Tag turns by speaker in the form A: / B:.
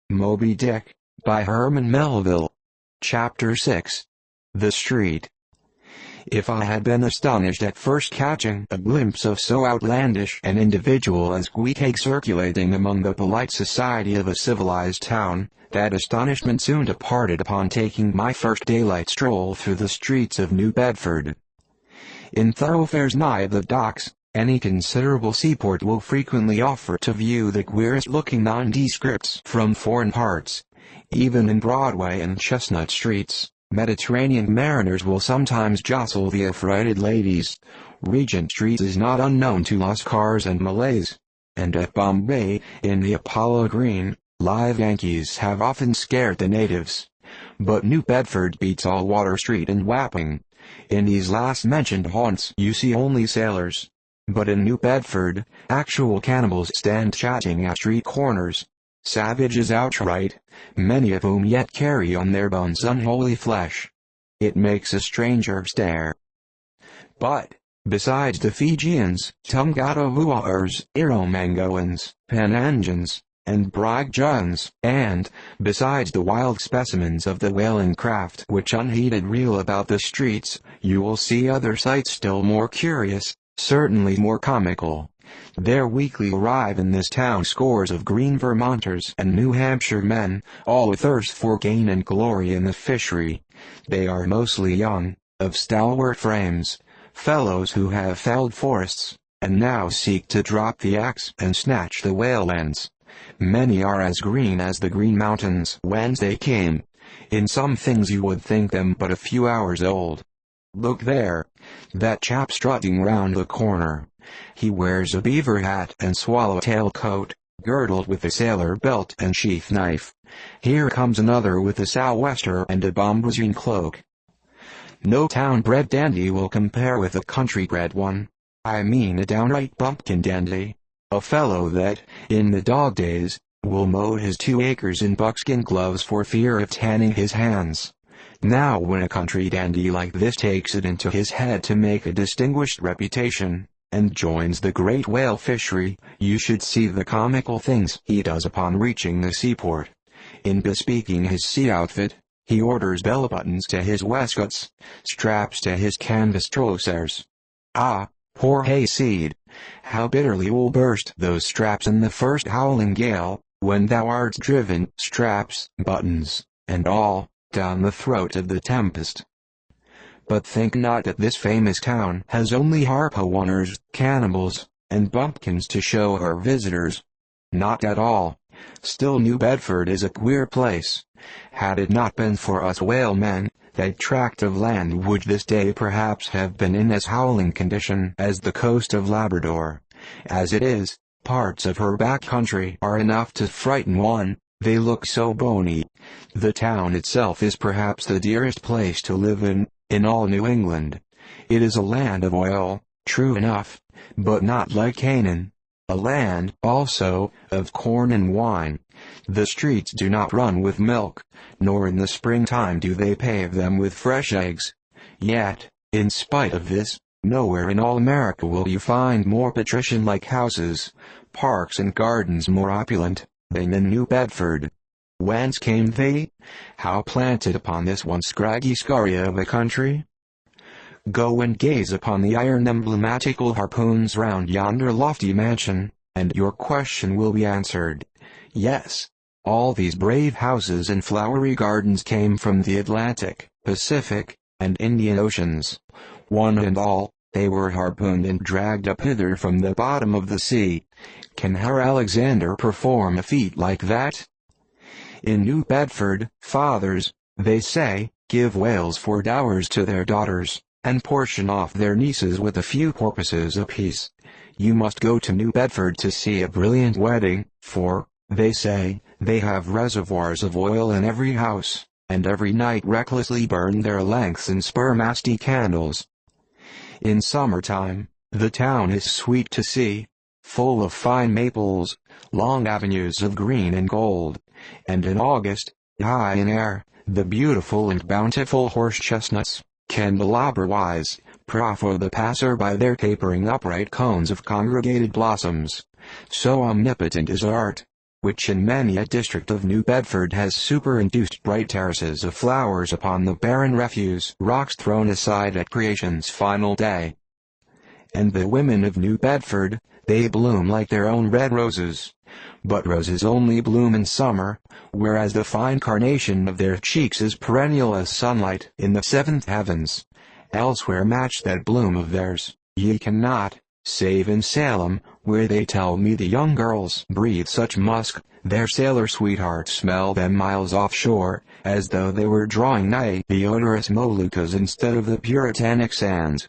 A: Moby-Dick, by Herman Melville. Chapter 6. The Street. If I had been astonished at first catching a glimpse of so outlandish an individual as Queequeg circulating among the polite society of a civilized town, that astonishment soon departed upon taking my first daylight stroll through the streets of New Bedford. In thoroughfares nigh the docks, any considerable seaport will frequently offer to view the queerest-looking nondescripts from foreign parts. Even in Broadway and Chestnut streets, Mediterranean mariners will sometimes jostle the affrighted ladies. Regent Street is not unknown to Lascars and Malays. And at Bombay, in the Apollo Green, live Yankees have often scared the natives. But New Bedford beats all Water Street and Wapping. In these last-mentioned haunts you see only sailors. But in New Bedford, actual cannibals stand chatting at street corners. Savages outright, many of whom yet carry on their bones unholy flesh. It makes a stranger stare. But, besides the Fijians, Tungatavuars, Iromangoans, Pananjans, and Bragjuns, and, besides the wild specimens of the whaling craft which unheeded reel about the streets, you will see other sights still more curious, certainly more comical. There weekly arrive in this town scores of green Vermonters and New Hampshire men, all athirst for gain and glory in the fishery. They are mostly young, of stalwart frames, fellows who have felled forests, and now seek to drop the axe and snatch the whale lands. Many are as green as the Green Mountains whence they came. In some things you would think them but a few hours old. Look there, that chap strutting round the corner. He wears a beaver hat and swallowtail coat, girdled with a sailor belt and sheath knife. Here comes another with a sou'wester and a bombazine cloak. No town-bred dandy will compare with a country-bred one. I mean a downright bumpkin dandy. A fellow that, in the dog days, will mow his 2 acres in buckskin gloves for fear of tanning his hands. Now when a country dandy like this takes it into his head to make a distinguished reputation, and joins the great whale fishery, you should see the comical things he does upon reaching the seaport. In bespeaking his sea outfit, he orders bell-buttons to his waistcoats, straps to his canvas trousers. Ah, poor hayseed! How bitterly will burst those straps in the first howling gale, when thou art driven, straps, buttons, and all, down the throat of the tempest. But think not that this famous town has only harpooners, cannibals, and bumpkins to show her visitors. Not at all. Still New Bedford is a queer place. Had it not been for us whalemen, that tract of land would this day perhaps have been in as howling condition as the coast of Labrador. As it is, parts of her back country are enough to frighten one, they look so bony. The town itself is perhaps the dearest place to live in all New England. It is a land of oil, true enough, but not like Canaan. A land, also, of corn and wine. The streets do not run with milk, nor in the springtime do they pave them with fresh eggs. Yet, in spite of this, nowhere in all America will you find more patrician-like houses, parks and gardens more opulent, than in New Bedford. Whence came they? How planted upon this once scraggy scoria of a country? Go and gaze upon the iron emblematical harpoons round yonder lofty mansion, and your question will be answered. Yes, all these brave houses and flowery gardens came from the Atlantic, Pacific, and Indian Oceans. One and all, they were harpooned and dragged up hither from the bottom of the sea. Can Herr Alexander perform a feat like that? In New Bedford, fathers, they say, give whales for dowers to their daughters, and portion off their nieces with a few porpoises apiece. You must go to New Bedford to see a brilliant wedding, for, they say, they have reservoirs of oil in every house, and every night recklessly burn their lengths in spermasty candles. In summertime, the town is sweet to see, full of fine maples, long avenues of green and gold, and in August, high in air, the beautiful and bountiful horse chestnuts, candelabra-wise, proffer the passer-by their tapering upright cones of congregated blossoms. So omnipotent is art, which in many a district of New Bedford has superinduced bright terraces of flowers upon the barren refuse rocks thrown aside at creation's final day. And the women of New Bedford, they bloom like their own red roses. But roses only bloom in summer, whereas the fine carnation of their cheeks is perennial as sunlight in the seventh heavens. Elsewhere match that bloom of theirs, ye cannot, save in Salem, where they tell me the young girls breathe such musk, their sailor sweethearts smell them miles offshore, as though they were drawing nigh the odorous Moluccas instead of the puritanic sands.